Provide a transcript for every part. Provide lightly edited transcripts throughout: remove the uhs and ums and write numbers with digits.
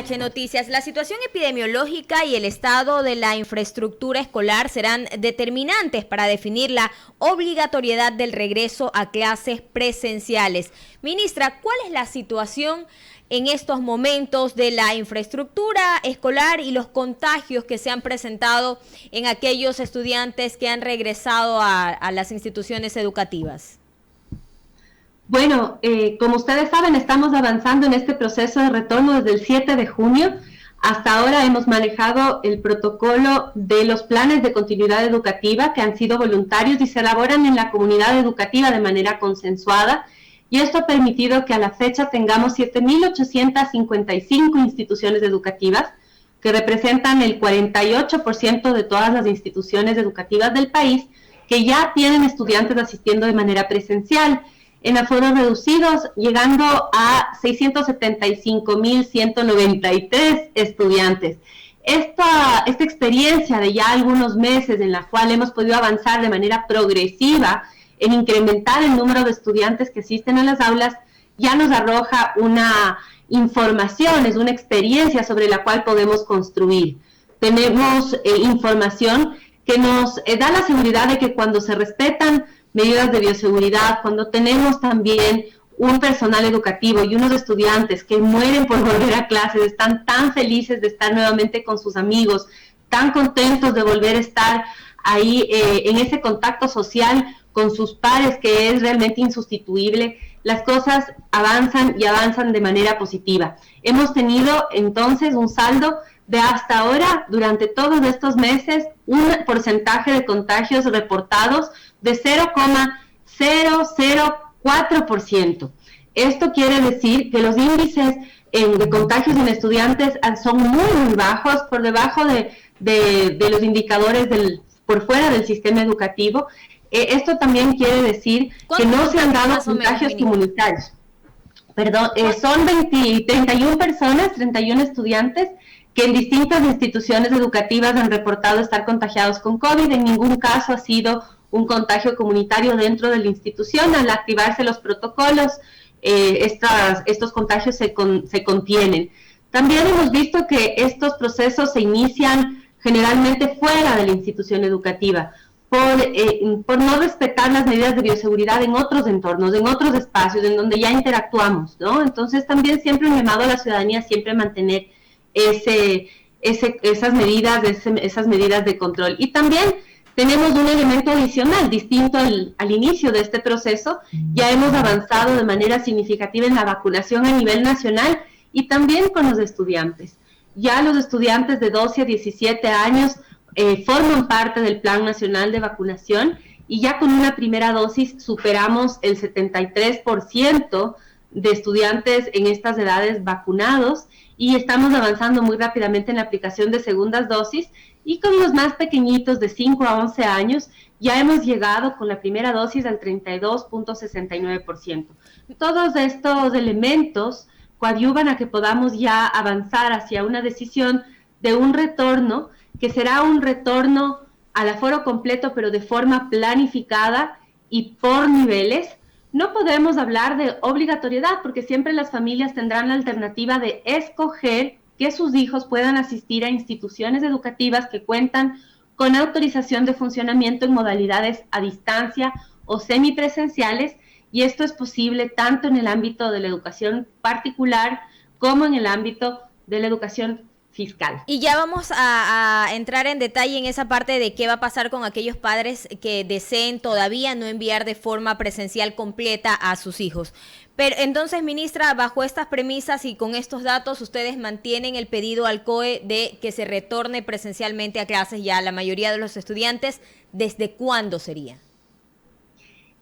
H Noticias. La situación epidemiológica y el estado de la infraestructura escolar serán determinantes para definir la obligatoriedad del regreso a clases presenciales. Ministra, ¿cuál es la situación en estos momentos de la infraestructura escolar y los contagios que se han presentado en aquellos estudiantes que han regresado a las instituciones educativas? Bueno, como ustedes saben, estamos avanzando en este proceso de retorno desde el 7 de junio. Hasta ahora hemos manejado el protocolo de los planes de continuidad educativa que han sido voluntarios y se elaboran en la comunidad educativa de manera consensuada. Y esto ha permitido que a la fecha tengamos 7.855 instituciones educativas, que representan el 48% de todas las instituciones educativas del país, que ya tienen estudiantes asistiendo de manera presencial, en aforos reducidos, llegando a 675.193 estudiantes. Esta experiencia de ya algunos meses en la cual hemos podido avanzar de manera progresiva en incrementar el número de estudiantes que asisten a las aulas, ya nos arroja una información, es una experiencia sobre la cual podemos construir. Tenemos información que nos da la seguridad de que cuando se respetan medidas de bioseguridad, cuando tenemos también un personal educativo y unos estudiantes que mueren por volver a clases, están tan felices de estar nuevamente con sus amigos, tan contentos de volver a estar ahí en ese contacto social con sus pares que es realmente insustituible, las cosas avanzan y avanzan de manera positiva. Hemos tenido entonces un saldo de hasta ahora, durante todos estos meses, un porcentaje de contagios reportados de 0,004%. Esto quiere decir que los índices de contagios en estudiantes son muy bajos, por debajo de los indicadores por fuera del sistema educativo. Esto también quiere decir que no se han dado contagios comunitarios. Perdón, son 31 personas, 31 estudiantes que en distintas instituciones educativas han reportado estar contagiados con COVID. En ningún caso ha sido un contagio comunitario dentro de la institución. Al activarse los protocolos, estos contagios se contienen. También hemos visto que estos procesos se inician generalmente fuera de la institución educativa, por no respetar las medidas de bioseguridad en otros entornos, en otros espacios en donde ya interactuamos, ¿no? Entonces también siempre un llamado a la ciudadanía siempre mantener esas medidas de control. Y también tenemos un elemento adicional, distinto al inicio de este proceso. Ya hemos avanzado de manera significativa en la vacunación a nivel nacional y también con los estudiantes. Ya los estudiantes de 12 a 17 años forman parte del Plan Nacional de Vacunación y ya con una primera dosis superamos el 73% de estudiantes en estas edades vacunados y estamos avanzando muy rápidamente en la aplicación de segundas dosis, y con los más pequeñitos de 5 a 11 años ya hemos llegado con la primera dosis al 32.69%. Todos estos elementos coadyuvan a que podamos ya avanzar hacia una decisión de un retorno que será un retorno al aforo completo, pero de forma planificada y por niveles. No podemos hablar de obligatoriedad porque siempre las familias tendrán la alternativa de escoger que sus hijos puedan asistir a instituciones educativas que cuentan con autorización de funcionamiento en modalidades a distancia o semipresenciales, y esto es posible tanto en el ámbito de la educación particular como en el ámbito de la educación fiscal. Y ya vamos a entrar en detalle en esa parte de qué va a pasar con aquellos padres que deseen todavía no enviar de forma presencial completa a sus hijos. Pero entonces, ministra, bajo estas premisas y con estos datos, ustedes mantienen el pedido al COE de que se retorne presencialmente a clases ya la mayoría de los estudiantes. ¿Desde cuándo sería?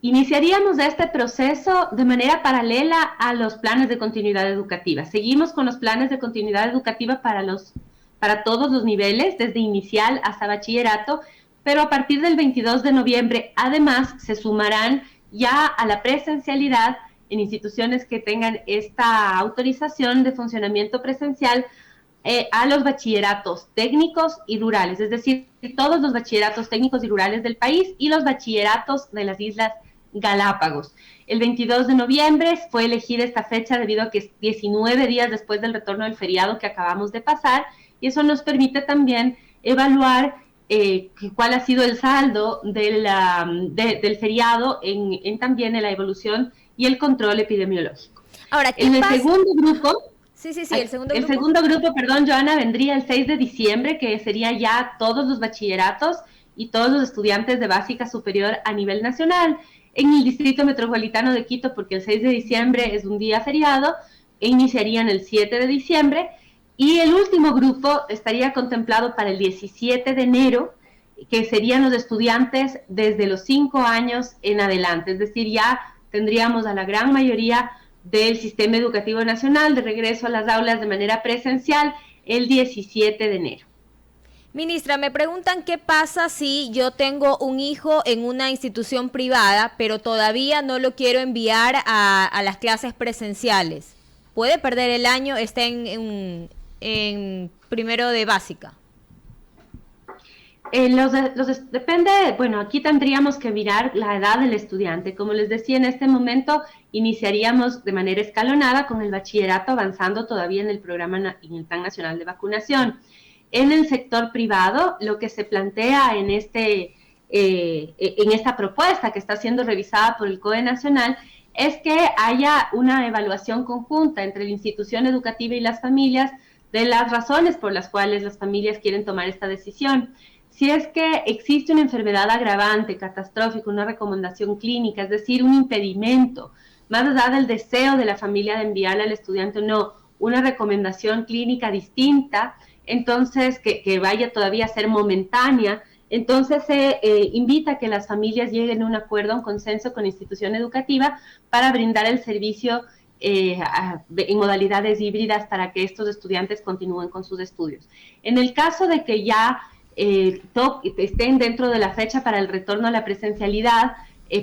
Iniciaríamos este proceso de manera paralela a los planes de continuidad educativa. Seguimos con los planes de continuidad educativa para todos los niveles, desde inicial hasta bachillerato, pero a partir del 22 de noviembre, además, se sumarán ya a la presencialidad en instituciones que tengan esta autorización de funcionamiento presencial a los bachilleratos técnicos y rurales, es decir, todos los bachilleratos técnicos y rurales del país y los bachilleratos de las islas Galápagos. El 22 de noviembre fue elegida esta fecha debido a que es 19 días después del retorno del feriado que acabamos de pasar, y eso nos permite también evaluar cuál ha sido el saldo del feriado también en la evolución y el control epidemiológico. Ahora, ¿qué en el pasa? segundo grupo, Sí, el segundo el grupo. segundo grupo, perdón, Joana, vendría el 6 de diciembre, que sería ya todos los bachilleratos y todos los estudiantes de básica superior a nivel nacional. En el Distrito Metropolitano de Quito, porque el 6 de diciembre es un día feriado, iniciarían el 7 de diciembre, y el último grupo estaría contemplado para el 17 de enero, que serían los estudiantes desde los 5 años en adelante, es decir, ya tendríamos a la gran mayoría del sistema educativo nacional de regreso a las aulas de manera presencial el 17 de enero. Ministra, me preguntan qué pasa si yo tengo un hijo en una institución privada, pero todavía no lo quiero enviar a las clases presenciales. ¿Puede perder el año? Está en primero de básica. Depende, bueno, aquí tendríamos que mirar la edad del estudiante. Como les decía, en este momento iniciaríamos de manera escalonada con el bachillerato, avanzando todavía en el programa, en el Plan Nacional de Vacunación. En el sector privado, lo que se plantea en esta propuesta que está siendo revisada por el COE Nacional es que haya una evaluación conjunta entre la institución educativa y las familias de las razones por las cuales las familias quieren tomar esta decisión. Si es que existe una enfermedad agravante, catastrófica, una recomendación clínica, es decir, un impedimento, más allá del deseo de la familia de enviarle al estudiante o no, una recomendación clínica distinta, entonces que vaya todavía a ser momentánea, entonces se invita a que las familias lleguen a un acuerdo, a un consenso con la institución educativa para brindar el servicio en modalidades híbridas para que estos estudiantes continúen con sus estudios. En el caso de que ya estén dentro de la fecha para el retorno a la presencialidad,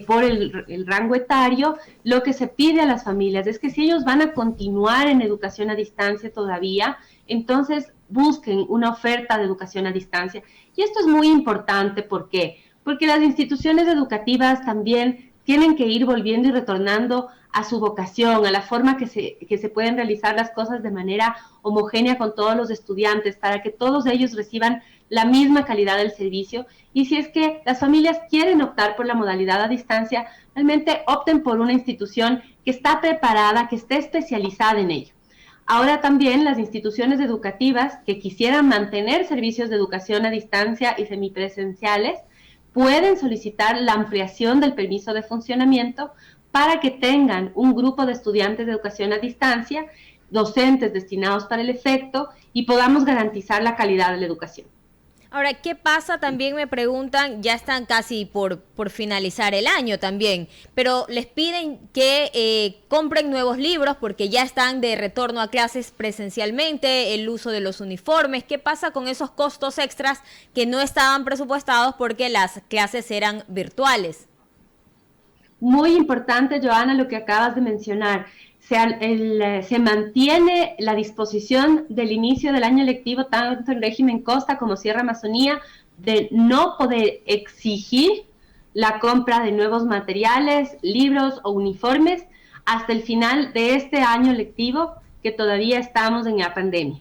por el rango etario, lo que se pide a las familias es que si ellos van a continuar en educación a distancia todavía, entonces busquen una oferta de educación a distancia. Y esto es muy importante, ¿por qué? Porque las instituciones educativas también tienen que ir volviendo y retornando a su vocación, a la forma que se pueden realizar las cosas de manera homogénea con todos los estudiantes, para que todos ellos reciban la misma calidad del servicio. Y si es que las familias quieren optar por la modalidad a distancia, realmente opten por una institución que está preparada, que esté especializada en ello. Ahora también las instituciones educativas que quisieran mantener servicios de educación a distancia y semipresenciales pueden solicitar la ampliación del permiso de funcionamiento para que tengan un grupo de estudiantes de educación a distancia, docentes destinados para el efecto, y podamos garantizar la calidad de la educación. Ahora, ¿qué pasa? También me preguntan, ya están casi por finalizar el año también, pero les piden que compren nuevos libros porque ya están de retorno a clases presencialmente, el uso de los uniformes. ¿Qué pasa con esos costos extras que no estaban presupuestados porque las clases eran virtuales? Muy importante, Joana, lo que acabas de mencionar. Se mantiene la disposición del inicio del año lectivo, tanto en régimen costa como Sierra Amazonía, de no poder exigir la compra de nuevos materiales, libros o uniformes hasta el final de este año lectivo, que todavía estamos en la pandemia.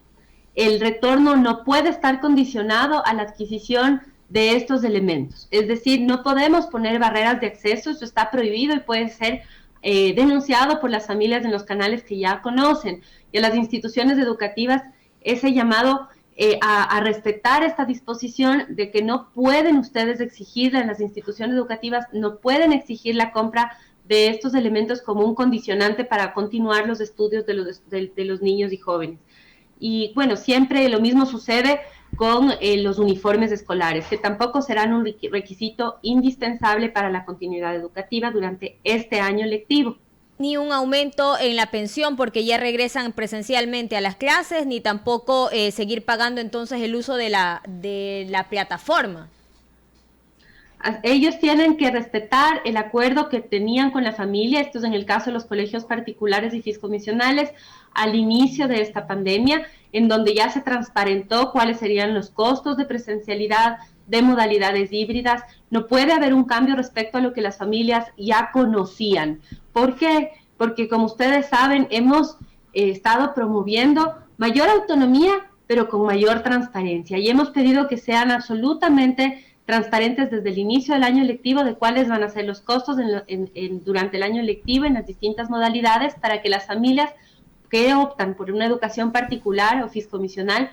El retorno no puede estar condicionado a la adquisición de estos elementos. Es decir, no podemos poner barreras de acceso, eso está prohibido y puede ser denunciado por las familias en los canales que ya conocen, y a las instituciones educativas ese llamado a respetar esta disposición de que no pueden ustedes exigirle, las instituciones educativas no pueden exigir la compra de estos elementos como un condicionante para continuar los estudios de los niños y jóvenes. Y bueno, siempre lo mismo sucede con los uniformes escolares, que tampoco serán un requisito indispensable para la continuidad educativa durante este año lectivo. Ni un aumento en la pensión porque ya regresan presencialmente a las clases, ni tampoco seguir pagando entonces el uso de la plataforma. Ellos tienen que respetar el acuerdo que tenían con la familia, esto es en el caso de los colegios particulares y fiscomisionales, al inicio de esta pandemia, en donde ya se transparentó cuáles serían los costos de presencialidad de modalidades híbridas. No puede haber un cambio respecto a lo que las familias ya conocían. ¿Por qué? Porque como ustedes saben, hemos estado promoviendo mayor autonomía, pero con mayor transparencia. Y hemos pedido que sean absolutamente transparentes desde el inicio del año lectivo de cuáles van a ser los costos durante el año lectivo en las distintas modalidades, para que las familias que optan por una educación particular o fiscomisional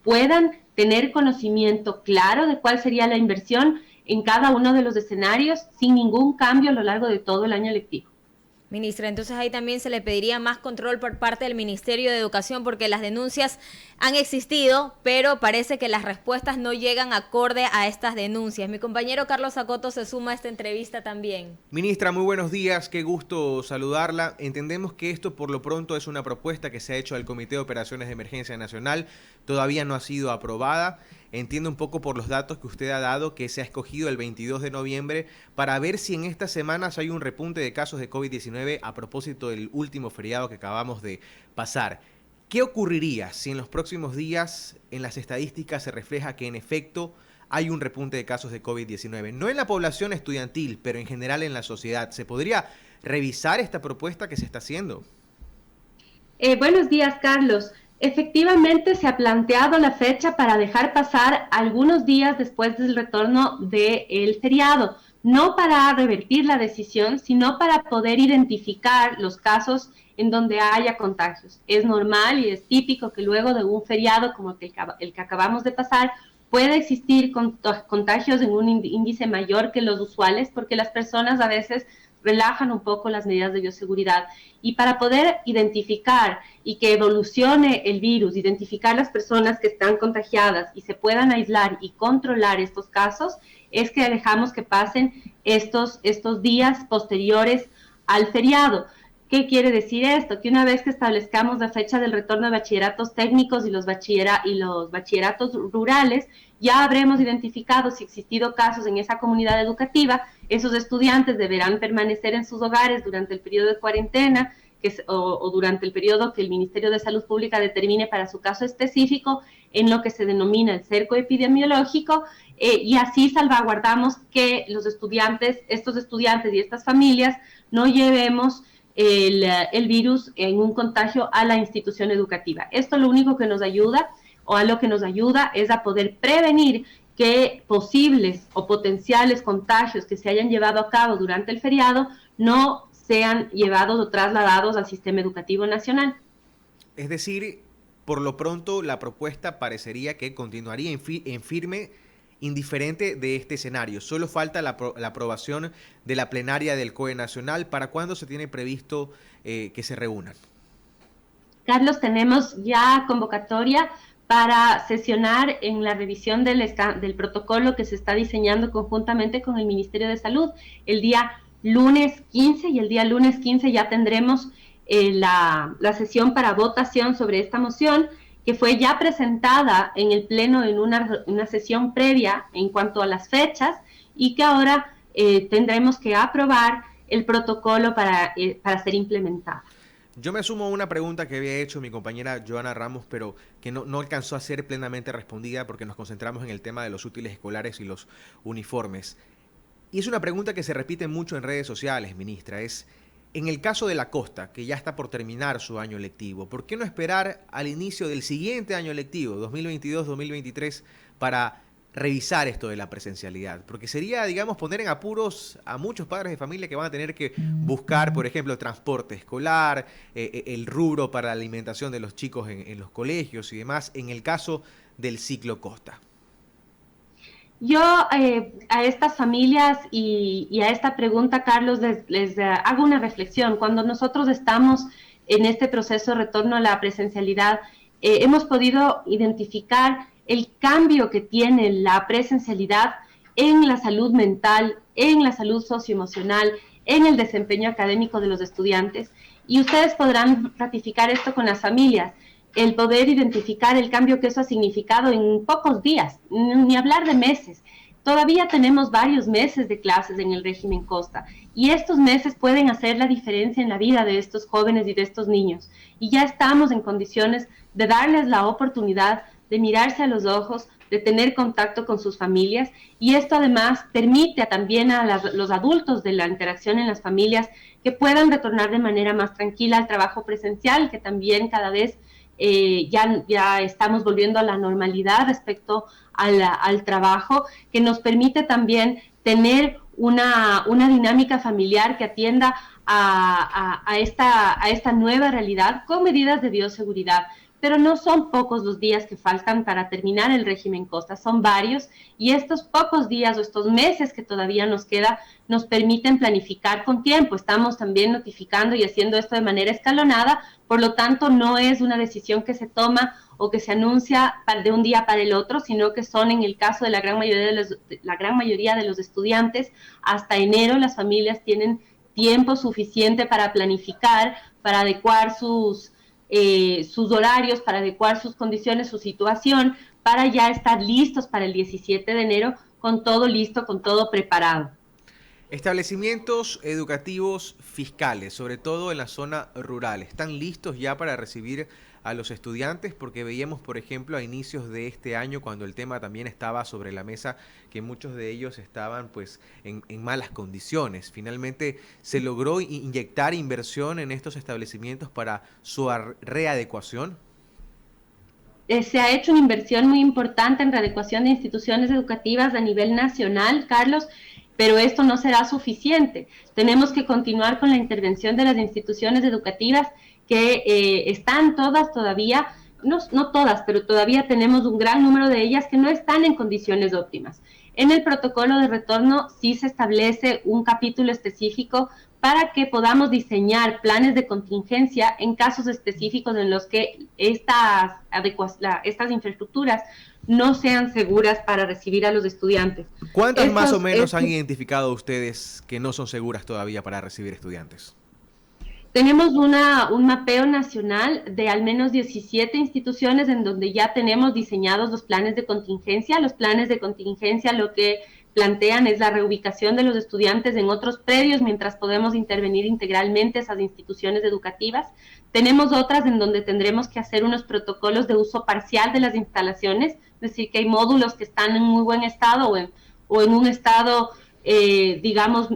puedan tener conocimiento claro de cuál sería la inversión en cada uno de los escenarios sin ningún cambio a lo largo de todo el año lectivo. Ministra, entonces ahí también se le pediría más control por parte del Ministerio de Educación, porque las denuncias han existido, pero parece que las respuestas no llegan acorde a estas denuncias. Mi compañero Carlos Acoto se suma a esta entrevista también. Ministra, muy buenos días, qué gusto saludarla. Entendemos que esto por lo pronto es una propuesta que se ha hecho al Comité de Operaciones de Emergencia Nacional, todavía no ha sido aprobada. Entiendo un poco por los datos que usted ha dado que se ha escogido el 22 de noviembre para ver si en estas semanas hay un repunte de casos de COVID-19 a propósito del último feriado que acabamos de pasar. ¿Qué ocurriría si en los próximos días en las estadísticas se refleja que en efecto hay un repunte de casos de COVID-19? No en la población estudiantil, pero en general en la sociedad. ¿Se podría revisar esta propuesta que se está haciendo? Buenos días, Carlos. Efectivamente, se ha planteado la fecha para dejar pasar algunos días después del retorno del feriado, no para revertir la decisión, sino para poder identificar los casos en donde haya contagios. Es normal y es típico que luego de un feriado como el que acabamos de pasar, puede existir contagios en un índice mayor que los usuales, porque las personas a veces relajan un poco las medidas de bioseguridad. Y para poder identificar y que evolucione el virus, identificar las personas que están contagiadas y se puedan aislar y controlar estos casos, es que dejamos que pasen estos días posteriores al feriado. ¿Qué quiere decir esto? Que una vez que establezcamos la fecha del retorno de bachilleratos técnicos y los bachilleratos rurales, ya habremos identificado si ha existido casos en esa comunidad educativa. Esos estudiantes deberán permanecer en sus hogares durante el periodo de cuarentena o durante el periodo que el Ministerio de Salud Pública determine para su caso específico, en lo que se denomina el cerco epidemiológico, y así salvaguardamos que estos estudiantes y estas familias no llevemos el virus en un contagio a la institución educativa. Esto lo único que nos ayuda, o a lo que nos ayuda, es a poder prevenir que posibles o potenciales contagios que se hayan llevado a cabo durante el feriado no sean llevados o trasladados al sistema educativo nacional. Es decir, por lo pronto la propuesta parecería que continuaría en firme, indiferente de este escenario. Solo falta la aprobación de la plenaria del COE Nacional. ¿Para cuándo se tiene previsto que se reúnan? Carlos, tenemos ya convocatoria para sesionar en la revisión del protocolo que se está diseñando conjuntamente con el Ministerio de Salud el día lunes 15, y el día lunes 15 ya tendremos la sesión para votación sobre esta moción, que fue ya presentada en el Pleno en una sesión previa en cuanto a las fechas, y que ahora tendremos que aprobar el protocolo para ser implementada. Yo me sumo a una pregunta que había hecho mi compañera Joana Ramos, pero que no alcanzó a ser plenamente respondida porque nos concentramos en el tema de los útiles escolares y los uniformes. Y es una pregunta que se repite mucho en redes sociales, ministra, en el caso de la costa, que ya está por terminar su año lectivo, ¿por qué no esperar al inicio del siguiente año lectivo, 2022-2023, para revisar esto de la presencialidad? Porque sería, digamos, poner en apuros a muchos padres de familia que van a tener que buscar, por ejemplo, transporte escolar, el rubro para la alimentación de los chicos en los colegios y demás, en el caso del ciclo costa. Yo a estas familias y a esta pregunta, Carlos, les hago una reflexión. Cuando nosotros estamos en este proceso de retorno a la presencialidad, hemos podido identificar el cambio que tiene la presencialidad en la salud mental, en la salud socioemocional, en el desempeño académico de los estudiantes. Y ustedes podrán ratificar esto con las familias, el poder identificar el cambio que eso ha significado en pocos días, ni hablar de meses. Todavía tenemos varios meses de clases en el régimen Costa, y estos meses pueden hacer la diferencia en la vida de estos jóvenes y de estos niños. Y ya estamos en condiciones de darles la oportunidad de mirarse a los ojos, de tener contacto con sus familias, y esto además permite también a los adultos de la interacción en las familias que puedan retornar de manera más tranquila al trabajo presencial, que también cada vez ya estamos volviendo a la normalidad respecto al trabajo, que nos permite también tener una dinámica familiar que atienda a esta nueva realidad con medidas de bioseguridad. Pero no son pocos los días que faltan para terminar el régimen Costa, son varios, y estos pocos días o estos meses que todavía nos queda nos permiten planificar con tiempo. Estamos también notificando y haciendo esto de manera escalonada, por lo tanto no es una decisión que se toma o que se anuncia de un día para el otro, sino que son, en el caso de la gran mayoría de los estudiantes, hasta enero las familias tienen tiempo suficiente para planificar, para adecuar sus horarios, para adecuar sus condiciones, su situación, para ya estar listos para el 17 de enero con todo listo, con todo preparado. Establecimientos educativos fiscales, sobre todo en la zona rural, ¿están listos ya para recibir a los estudiantes? Porque veíamos, por ejemplo, a inicios de este año, cuando el tema también estaba sobre la mesa, que muchos de ellos estaban pues en malas condiciones. Finalmente, ¿se logró inyectar inversión en estos establecimientos para su readecuación? Se ha hecho una inversión muy importante en readecuación de instituciones educativas a nivel nacional, Carlos, pero esto no será suficiente. Tenemos que continuar con la intervención de las instituciones educativas que están todas todavía, no todas, pero todavía tenemos un gran número de ellas que no están en condiciones óptimas. En el protocolo de retorno sí se establece un capítulo específico para que podamos diseñar planes de contingencia en casos específicos en los que estas infraestructuras no sean seguras para recibir a los estudiantes. ¿Cuántas más o menos han identificado ustedes que no son seguras todavía para recibir estudiantes? Tenemos un mapeo nacional de al menos 17 instituciones en donde ya tenemos diseñados los planes de contingencia. Los planes de contingencia lo que plantean es la reubicación de los estudiantes en otros predios mientras podemos intervenir integralmente esas instituciones educativas. Tenemos otras en donde tendremos que hacer unos protocolos de uso parcial de las instalaciones, es decir, que hay módulos que están en muy buen estado o en un estado digamos,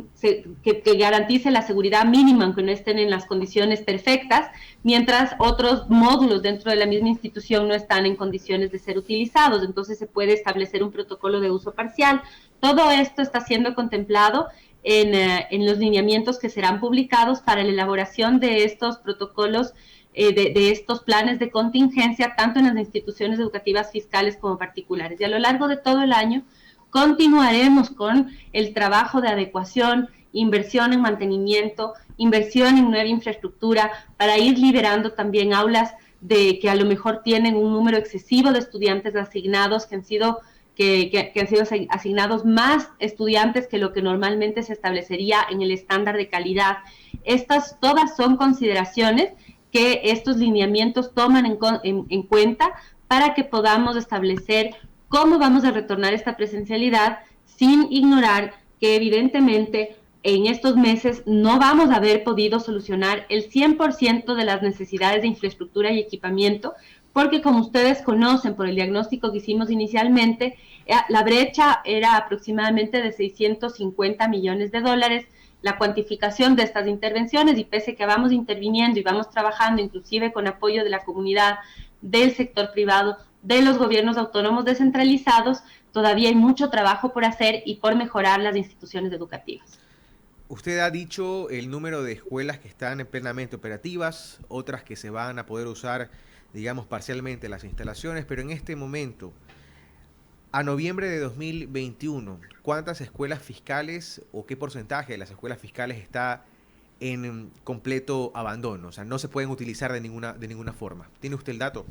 que garantice la seguridad mínima, aunque no estén en las condiciones perfectas, mientras otros módulos dentro de la misma institución no están en condiciones de ser utilizados. Entonces se puede establecer un protocolo de uso parcial. Todo esto está siendo contemplado en los lineamientos que serán publicados para la elaboración de estos protocolos, de estos planes de contingencia, tanto en las instituciones educativas fiscales como particulares. Y a lo largo de todo el año continuaremos con el trabajo de adecuación, inversión en mantenimiento, inversión en nueva infraestructura, para ir liberando también aulas que a lo mejor tienen un número excesivo de estudiantes asignados, que han sido asignados más estudiantes que lo que normalmente se establecería en el estándar de calidad. Estas todas son consideraciones que estos lineamientos toman en cuenta para que podamos establecer cómo vamos a retornar esta presencialidad sin ignorar que evidentemente en estos meses no vamos a haber podido solucionar el 100% de las necesidades de infraestructura y equipamiento, porque como ustedes conocen por el diagnóstico que hicimos inicialmente, la brecha era aproximadamente de 650 millones de dólares. La cuantificación de estas intervenciones, y pese a que vamos interviniendo y vamos trabajando inclusive con apoyo de la comunidad, del sector privado, de los gobiernos autónomos descentralizados, todavía hay mucho trabajo por hacer y por mejorar las instituciones educativas. Usted ha dicho el número de escuelas que están plenamente operativas, otras que se van a poder usar, digamos, parcialmente las instalaciones, pero en este momento, a noviembre de 2021, ¿cuántas escuelas fiscales o qué porcentaje de las escuelas fiscales está en completo abandono? O sea, no se pueden utilizar de ninguna forma. ¿Tiene usted el dato?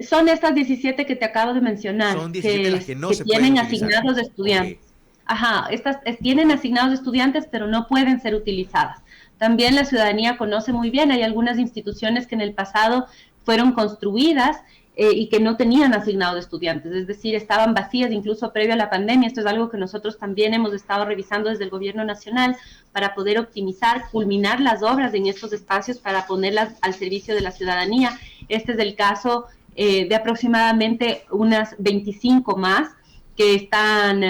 Son estas 17 que te acabo de mencionar. Son 17 las que no se tienen pueden utilizar. Asignados estudiantes. Okay. Ajá, estas tienen asignados estudiantes, pero no pueden ser utilizadas. También la ciudadanía conoce muy bien, hay algunas instituciones que en el pasado fueron construidas y que no tenían asignado estudiantes, es decir, estaban vacías incluso previo a la pandemia. Esto es algo que nosotros también hemos estado revisando desde el gobierno nacional para poder optimizar, culminar las obras en estos espacios para ponerlas al servicio de la ciudadanía. Este es el caso de aproximadamente unas 25 más que están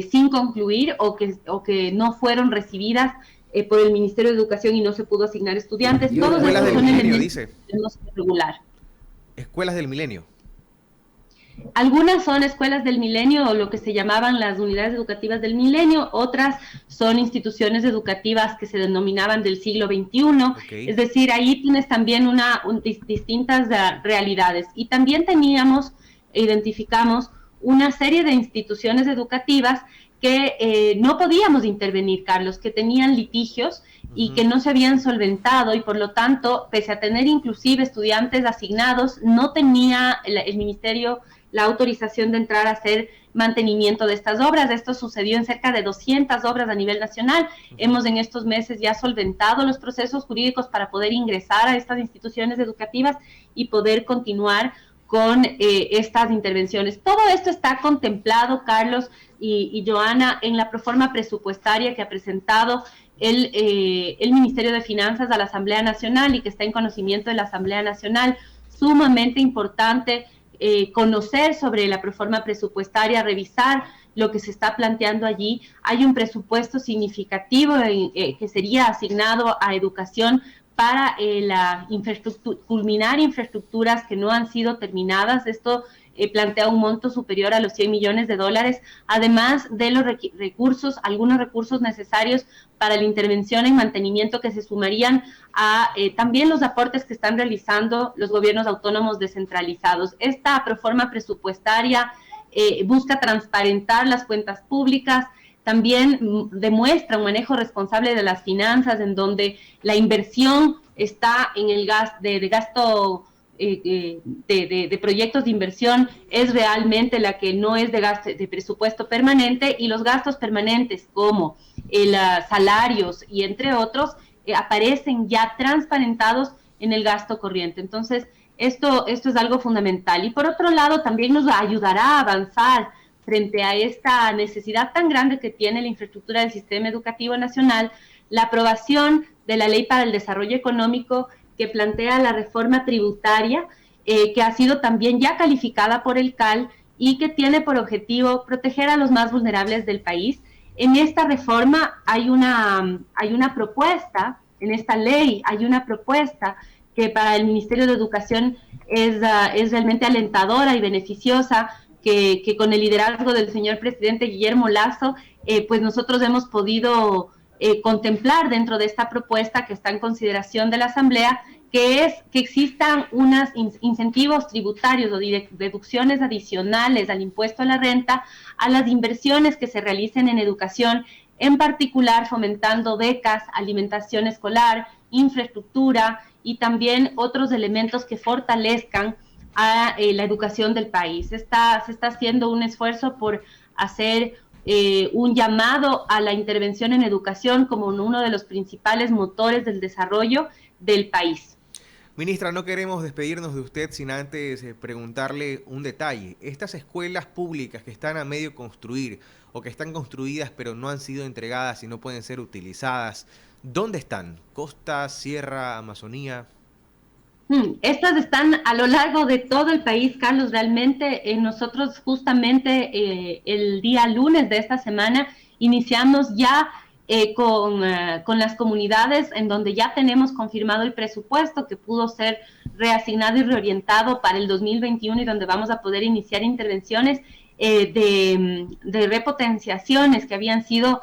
sin concluir o que no fueron recibidas por el Ministerio de Educación y no se pudo asignar estudiantes. Todos escuelas estos del son milenio, elementos dice. que tenemos que regular. Escuelas del milenio. Algunas son escuelas del milenio o lo que se llamaban las unidades educativas del milenio, otras son instituciones educativas que se denominaban del siglo XXI, Okay. Es decir, ahí tienes también distintas realidades. Y también identificamos una serie de instituciones educativas que no podíamos intervenir, Carlos, que tenían litigios y que no se habían solventado y por lo tanto, pese a tener inclusive estudiantes asignados, no tenía el ministerio la autorización de entrar a hacer mantenimiento de estas obras. Esto sucedió en cerca de 200 obras a nivel nacional. Hemos en estos meses ya solventado los procesos jurídicos para poder ingresar a estas instituciones educativas y poder continuar con estas intervenciones. Todo esto está contemplado, Carlos y Joana, en la proforma presupuestaria que ha presentado el Ministerio de Finanzas a la Asamblea Nacional y que está en conocimiento de la Asamblea Nacional. Sumamente importante conocer sobre la proforma presupuestaria, revisar lo que se está planteando allí. Hay un presupuesto significativo que sería asignado a educación para culminar infraestructuras que no han sido terminadas. Esto plantea un monto superior a los $100 millones, además de los algunos recursos necesarios para la intervención en mantenimiento que se sumarían a también los aportes que están realizando los gobiernos autónomos descentralizados. Esta proforma presupuestaria busca transparentar las cuentas públicas, también demuestra un manejo responsable de las finanzas, en donde la inversión está en el gasto de proyectos de inversión es realmente la que no es de presupuesto permanente, y los gastos permanentes como salarios y entre otros aparecen ya transparentados en el gasto corriente. Entonces, esto es algo fundamental. Y por otro lado, también nos ayudará a avanzar frente a esta necesidad tan grande que tiene la infraestructura del sistema educativo nacional, la aprobación de la Ley para el Desarrollo Económico, que plantea la reforma tributaria, que ha sido también ya calificada por el CAL y que tiene por objetivo proteger a los más vulnerables del país. En esta reforma hay una propuesta, en esta ley hay una propuesta que para el Ministerio de Educación es realmente alentadora y beneficiosa, que con el liderazgo del señor presidente Guillermo Lasso, pues nosotros hemos podido contemplar dentro de esta propuesta que está en consideración de la Asamblea, que es que existan unos incentivos tributarios o deducciones adicionales al impuesto a la renta a las inversiones que se realicen en educación, en particular fomentando becas, alimentación escolar, infraestructura y también otros elementos que fortalezcan a la educación del país. Se está haciendo un esfuerzo por hacer un llamado a la intervención en educación como uno de los principales motores del desarrollo del país. Ministra, no queremos despedirnos de usted sin antes preguntarle un detalle. Estas escuelas públicas que están a medio construir o que están construidas pero no han sido entregadas y no pueden ser utilizadas, ¿dónde están? ¿Costa, sierra, Amazonía? Estas están a lo largo de todo el país, Carlos. Realmente nosotros justamente el día lunes de esta semana iniciamos ya con las comunidades en donde ya tenemos confirmado el presupuesto que pudo ser reasignado y reorientado para el 2021 y donde vamos a poder iniciar intervenciones de repotenciaciones que habían sido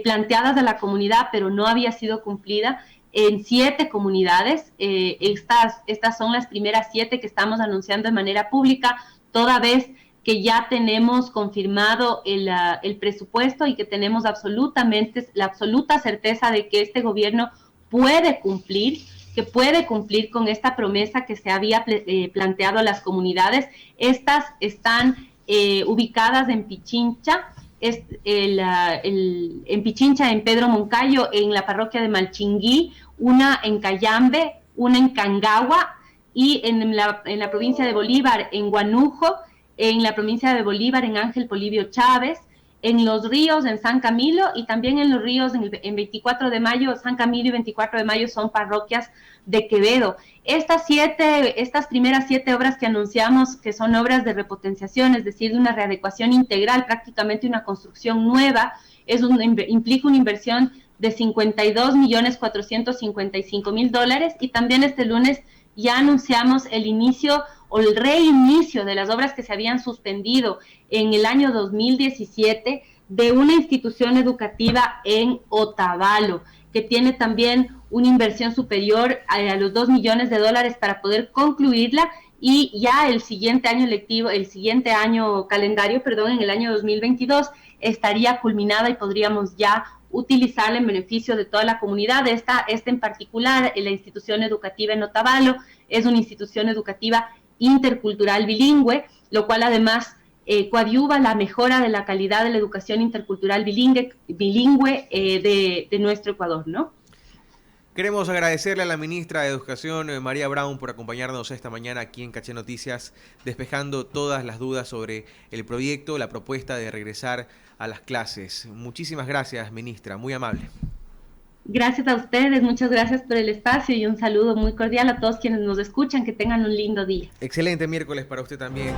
planteadas a la comunidad pero no había sido cumplida en 7 comunidades. Estas son las primeras 7 que estamos anunciando de manera pública, toda vez que ya tenemos confirmado el presupuesto y que tenemos la absoluta certeza de que este gobierno puede cumplir con esta promesa que se había planteado a las comunidades. Estas están ubicadas en Pichincha, en Pichincha, en Pedro Moncayo, en la parroquia de Malchinguí, una en Cayambe, una en Cangagua y en la provincia de Bolívar, en Guanujo, en la provincia de Bolívar, en Ángel Polibio Chávez, en Los Ríos, en San Camilo, y también en Los Ríos, en 24 de mayo, San Camilo y 24 de mayo son parroquias de Quevedo. Estas primeras 7 obras que anunciamos, que son obras de repotenciación, es decir, de una readecuación integral, prácticamente una construcción nueva, implica una inversión de $52.455.000, y también este lunes ya anunciamos el inicio o el reinicio de las obras que se habían suspendido en el año 2017 de una institución educativa en Otavalo, que tiene también una inversión superior a los $2 millones para poder concluirla, y ya el siguiente año calendario, en el año 2022, estaría culminada y podríamos ya utilizarla en beneficio de toda la comunidad. Esta en particular, la institución educativa en Otavalo, es una institución educativa intercultural bilingüe, lo cual además coadyuva la mejora de la calidad de la educación intercultural bilingüe de nuestro Ecuador, ¿no? Queremos agradecerle a la ministra de Educación, María Brown, por acompañarnos esta mañana aquí en Caché Noticias, despejando todas las dudas sobre el proyecto, la propuesta de regresar a las clases. Muchísimas gracias, ministra, muy amable. Gracias a ustedes, muchas gracias por el espacio y un saludo muy cordial a todos quienes nos escuchan. Que tengan un lindo día. Excelente miércoles para usted también.